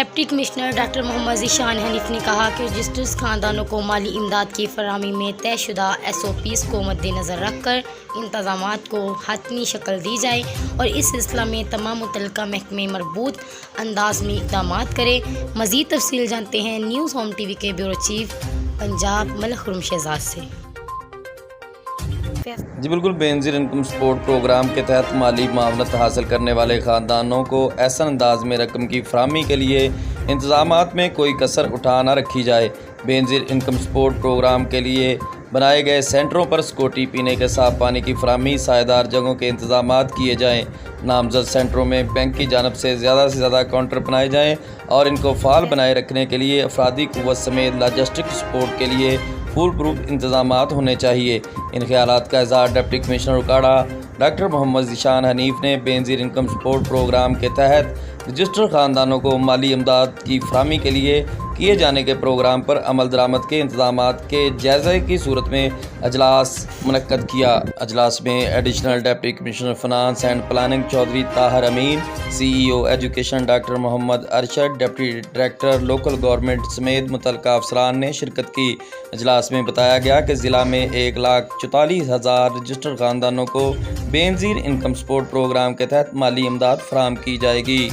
Deputy commissioner doctor محمد ذیشان حنیف نے کہا کہ رجسٹرڈ خاندانوں کو مالی امداد کی فراہمی میں طے شدہ SOPs کو مد نظر رکھ کر انتظامات کو حتمی شکل دی جائے اور اس سلسلہ میں تمام متعلقہ محکمے مربوط انداز میں اقدامات کریں۔ مزید تفصیل جانتے ہیں نیوز ہوم TV کے بیورو چیف پنجاب ملک خرم شہزاد سے۔ جی بالکل، بے نظیر انکم سپورٹ پروگرام کے تحت مالی معاونت حاصل کرنے والے خاندانوں کو احسن انداز میں رقم کی فراہمی کے لیے انتظامات میں کوئی کسر اٹھا نہ رکھی جائے۔ بے نظیر انکم سپورٹ پروگرام کے لیے بنائے گئے سینٹروں پر سکوٹی، پینے کے صاف پانی کی فراہمی، سائیدار جگہوں کے انتظامات کیے جائیں۔ نامزد سینٹروں میں بینک کی جانب سے زیادہ کاؤنٹر بنائے جائیں اور ان کو فعال بنائے رکھنے کے لیے افرادی قوت سمیت لاجسٹک سپورٹ کے لیے فول پروف انتظامات ہونے چاہیے۔ ان خیالات کا اظہار ڈپٹی کمشنر اکاڑہ ڈاکٹر محمد ذیشان حنیف نے بے نظیر انکم سپورٹ پروگرام کے تحت رجسٹرڈ خاندانوں کو مالی امداد کی فراہمی کے لیے کیے جانے کے پروگرام پر عمل درآمد کے انتظامات کے جائزہ کی صورت میں اجلاس منعقد کیا۔ اجلاس میں additional deputy commissioner finance and planning Chaudhry Tahir Amin, CEO education doctor Muhammad Arshad, deputy director local government سمیت متعلقہ افسران نے شرکت کی۔ اجلاس میں بتایا گیا کہ ضلع میں 1,44,000 رجسٹرڈ خاندانوں کو بے نظیر انکم سپورٹ پروگرام کے تحت مالی امداد فراہم کی جائے گی۔